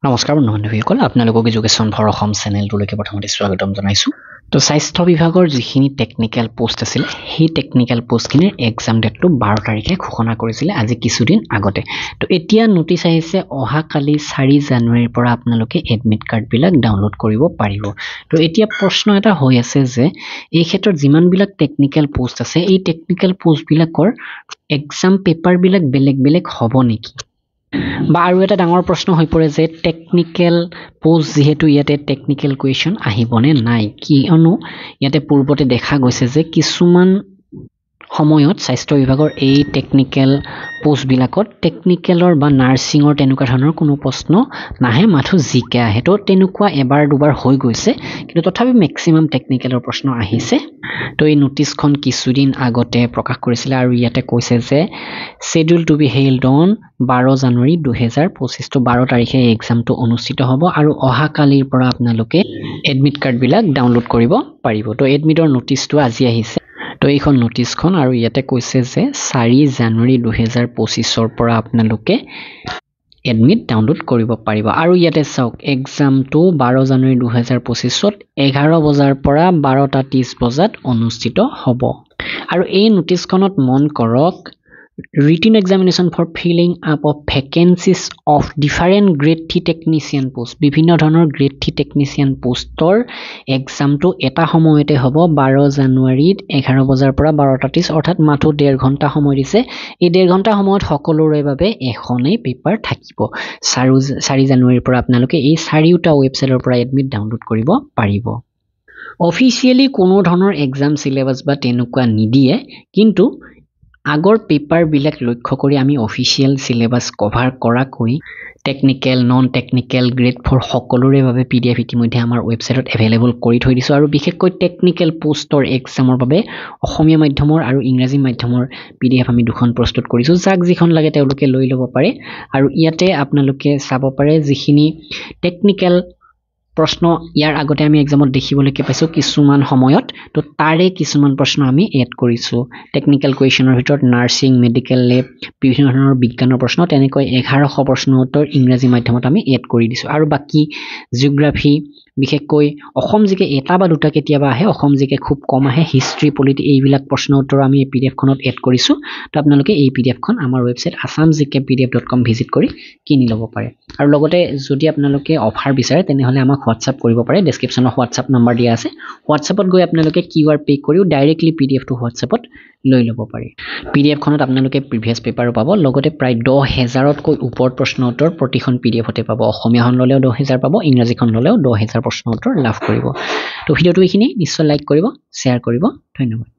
নমস্কাৰ বন্ধু-বান্ধৱীসকল, আপোনালোকক education for Assam চেনেলটোলৈকে প্ৰথমতে স্বাগতম জনাইছোঁ। তো স্বাস্থ্য বিভাগৰ যিখিনি টেকনিকেল পোষ্ট আছিল, সেই টেকনিকেল পোষ্টখিনিৰ এক্সাম ডেটটো 12 তাৰিখে ঘোষণা কৰিছিলে আজি কিছুদিন আগতে। তো এতিয়া নটিচ আহিছে অহাকালি 4 জানুৱাৰীৰ পৰা আপোনালোকে এডমিট কাৰ্ডবিলাক ডাউনলোড কৰিব পাৰিব। তো এতিয়া প্ৰশ্ন এটা হৈ আছে যে এই ক্ষেত্ৰত যিমানবিলাক টেকনিকেল পোষ্ট আছে, এই টেকনিকেল পোষ্টবিলাকৰ এক্সাম পেপাৰবিলাক বেলেগ বেলেগ হ'ব নেকি? বা আৰু এটা ডাঙৰ প্ৰশ্ন হৈ পৰে যে টেকনিকেল পোষ্ট যিহেতু ইয়াতে টেকনিকেল কুৱেশ্যন আহিবনে নাই, কিয়নো ইয়াতে পূৰ্বতে দেখা গৈছে যে কিছুমান সময়ত স্বাস্থ্য বিভাগৰ এই টেকনিকেল পোষ্টবিলাকত টেকনিকেলৰ বা নাৰ্ছিঙৰ তেনেকুৱা ধৰণৰ কোনো প্ৰশ্ন নাহে, মাথো জিকে আহে। তো তেনেকুৱা এবাৰ দুবাৰ হৈ গৈছে, কিন্তু তথাপি মেক্সিমাম টেকনিকেলৰ প্ৰশ্ন আহিছে। তো এই নোটিছখন কিছুদিন আগতে প্ৰকাশ কৰিছিলে আৰু ইয়াতে কৈছে যে schedule to be held on 12 January 2025। তো 12 তাৰিখে এই এক্সামটো অনুষ্ঠিত হ'ব আৰু অহাকালিৰ পৰা আপোনালোকে এডমিট কাৰ্ডবিলাক ডাউনলোড কৰিব পাৰিব। তো এডমিটৰ নোটিছটো আজি আহিছে। তো এইখন নোটিছখন আৰু ইয়াতে কৈছে যে 4 জানুৱাৰী 2025ৰ পৰা আপোনালোকে এডমিট ডাউনলোড কৰিব পাৰিব। আৰু ইয়াতে চাওক, এক্সামটো 12 জানুৱাৰী 2025ত 11 বজাৰ পৰা 12:30 বজাত অনুষ্ঠিত হ'ব। আৰু এই নোটিছখনত মন কৰক, written examination for filling up of vacancies of different grade 3 technician post, বিভিন্ন ধৰণৰ গ্ৰেড 3 টেকনিচিয়ান পোষ্টৰ এক্সামটো এটা সময়তে হ'ব 12 জানুৱাৰীত 11 বজাৰ পৰা 12:30, অৰ্থাৎ মাথো 1.5 ঘণ্টা সময় দিছে। এই 1.5 ঘণ্টা সময়ত সকলোৰে বাবে এখনেই পেপাৰ থাকিব। 4 জানুৱাৰীৰ পৰা আপোনালোকে এই 4টা ৱেবছাইটৰ পৰা এডমিট ডাউনলোড কৰিব পাৰিব। অফিচিয়েলি কোনো ধৰণৰ এক্সাম চিলেবাছ বা তেনেকুৱা নিদিয়ে, কিন্তু আগৰ পেপাৰবিলাক লক্ষ্য কৰি আমি অফিচিয়েল চিলেবাছ কভাৰ কৰাকৈ টেকনিকেল, নন টেকনিকেল, গ্ৰেড 4 সকলোৰে বাবে PDF ইতিমধ্যে আমাৰ ৱেবছাইটত এভেইলেবল কৰি থৈ দিছোঁ। আৰু বিশেষকৈ টেকনিকেল পোষ্টৰ এক্সামৰ বাবে অসমীয়া মাধ্যমৰ আৰু ইংৰাজী মাধ্যমৰ PDF আমি দুখন প্ৰস্তুত কৰিছোঁ, যাক যিখন লাগে তেওঁলোকে লৈ ল'ব পাৰে। আৰু ইয়াতে আপোনালোকে চাব পাৰে যিখিনি টেকনিকেল প্ৰশ্ন ইয়াৰ আগতে আমি এক্সামত দেখিবলৈকে পাইছোঁ কিছুমান সময়ত, তো তাৰে কিছুমান প্ৰশ্ন আমি এড কৰিছোঁ। টেকনিকেল কুৱেশ্যনৰ ভিতৰত নাৰ্ছিং, মেডিকেল লেব, বিভিন্ন ধৰণৰ বিজ্ঞানৰ প্ৰশ্ন, তেনেকৈ 1100 প্ৰশ্ন উত্তৰ ইংৰাজী মাধ্যমত আমি এড কৰি দিছোঁ। আৰু বাকী জিঅ'গ্ৰাফী, বিশেষকৈ অসম জিকে এটা বা দুটা কেতিয়াবা আহে, অসম জিকে খুব কম আহে, হিষ্ট্ৰী, পলিটি, এইবিলাক প্ৰশ্ন উত্তৰ আমি এই PDFখনত এড কৰিছোঁ। তো আপোনালোকে এই PDFখন আমাৰ ৱেবছাইট assamgkpdf.com ভিজিট কৰি কিনি ল'ব পাৰে। আৰু লগতে যদি আপোনালোকে অফাৰ বিচাৰে তেনেহ'লে আমাক হোৱাটছআপ কৰিব পাৰে, ডেছক্ৰিপশ্যনত হোৱাটছআপ নাম্বাৰ দিয়া আছে। হোৱাটছআপত গৈ আপোনালোকে QR পে' কৰিও ডাইৰেক্টলি PDFটো হোৱাটছআপত লৈ ল'ব পাৰে। PDFখনত আপোনালোকে প্ৰিভিয়াছ পেপাৰো পাব, লগতে প্ৰায় 10,000তকৈ ওপৰত প্ৰশ্ন উত্তৰ প্ৰতিখন PDFতে পাব। অসমীয়াখন ল'লেও 10,000 পাব, ইংৰাজীখন ল'লেও 10,000 প্ৰশ্ন উত্তৰ লাভ কৰিব। তো ভিডিঅ'টো এইখিনি, নিশ্চয় লাইক কৰিব, শ্বেয়াৰ কৰিব। ধন্যবাদ।